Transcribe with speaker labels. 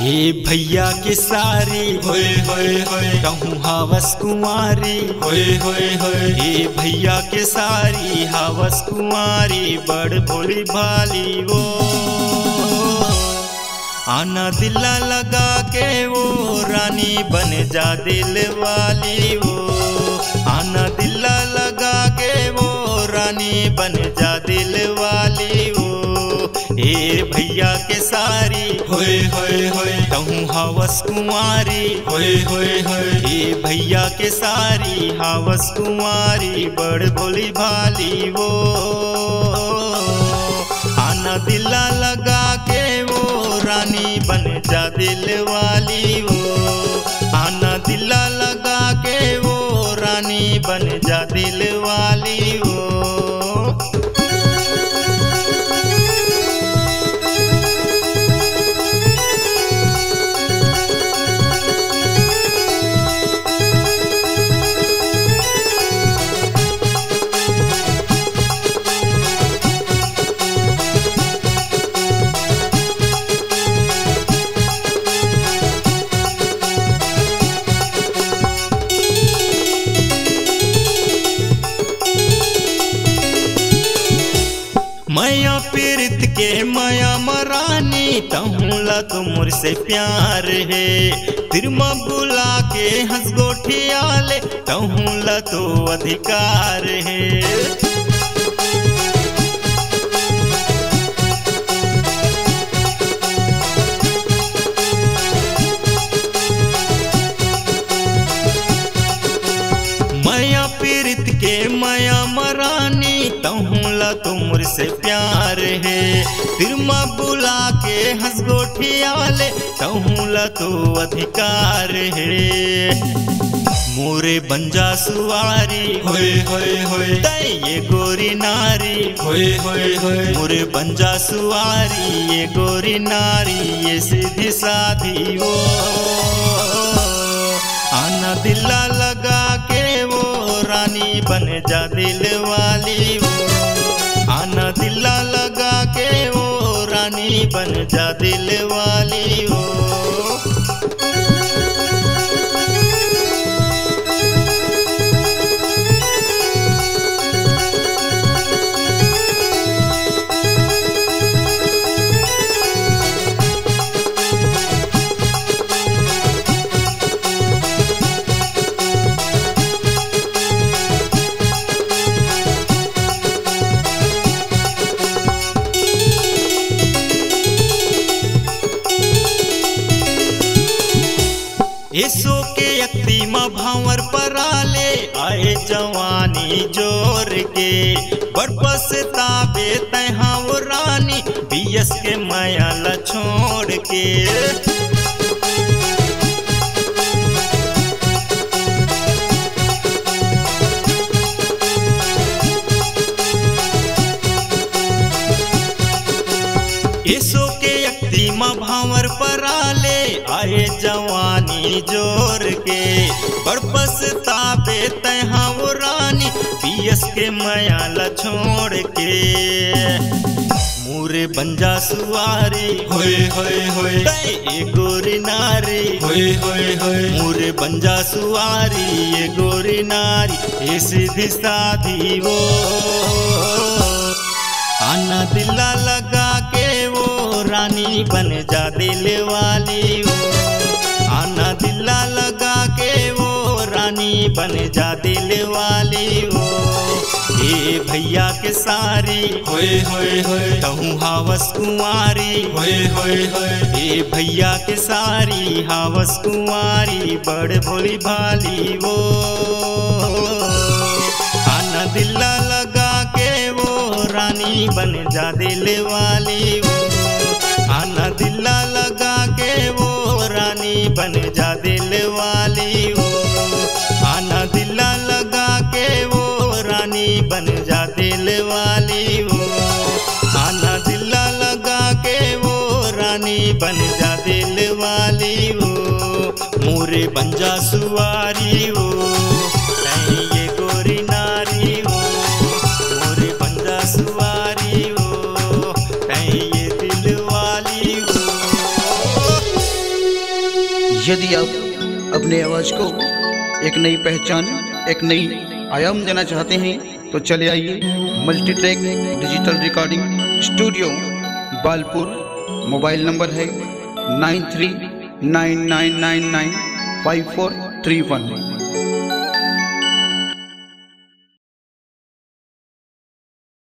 Speaker 1: हे भैया के सारी
Speaker 2: होए होए होए
Speaker 1: कहूँ हावस कुमारी
Speaker 2: होए होए होए
Speaker 1: हे भैया के सारी हावस कुमारी बड़ भोली भाली वो आना दिला लगा के वो रानी बन जा दिल वाली वो आना दिला लगा के वो रानी बन जा दिल वाली वो हे भैया के सारी
Speaker 2: होए होए होए
Speaker 1: कहूँ हावस कुमारी
Speaker 2: होए होए होए
Speaker 1: हे भैया के सारी हावस कुमारी बड़ भोली भाली वो आना दिला लगा के वो रानी बन जा दिल वाली वो आना दिला लगा के वो रानी बन जा दिल वाली वो। माया पीरित के माया मरानी तहुला तो मुझसे प्यार है तिरमा बुला के हंस गोठियाले तहुला तो अधिकार है। माया पीरित के माया मरानी तहुला तो मुझसे प्यार है तिरमा बुला के हंस गोठियाले तहुला तो अधिकार है। मोरे बंजा सुवारी
Speaker 2: होए होए होए
Speaker 1: ये गोरी नारी
Speaker 2: होए होए होए
Speaker 1: मोरे बंजा सुवारी ये गोरी नारी ये सीधी साधी वो आना दिला लगा के वो रानी बन जा दिल वाली वो आना दिला लगा के वो रानी बन जा दिल वाली वो। इसो के यक्तिमा भावर पराले आए जवानी जोर के बड़पस ताबे तहा वो रानी बियस के माया ला छोड़ के इसो के यक्तिमा भावर पराले आए जवानी जोर के बड़पस ताबे तहा वो रानी पियस के माया ला छोड़ के मोरे बंजा सुवारी
Speaker 2: होए होए होए
Speaker 1: ये गोरी नारी
Speaker 2: होए होए होए
Speaker 1: मोरे बंजा सुवारी ये गोरी नारी ये सीधी साधी वो आना दिला लगा के वो रानी बन जा दिल वाली वो आना दिला लगा के वो रानी बन जा दिल वाली वो। हे भैया के सारी
Speaker 2: होए होए होए
Speaker 1: कहूँ हावस कुमारी
Speaker 2: होए होए होए
Speaker 1: हे भैया के सारी हावस कुमारी बड़ भोली भाली वो आना दिला लगा के वो रानी बन जा दिल वाली वो आना दिला लगा के वो रानी बन जा दिल वाली वो आना दिला लगा के वो रानी बन जा दिल वाली वो आना दिला लगा के वो रानी बन जा दिल वाली वो मोरे बंजा सुवारी वो ये गोरी नारी वो मोरे बंजा सुवारी वो ये दिल वाली वो।
Speaker 3: यदि आप अपने आवाज़ को एक नई पहचान, एक नई आयाम देना चाहते हैं तो चले आइए multi track digital recording studio Balpur. Mobile number है 9399995431।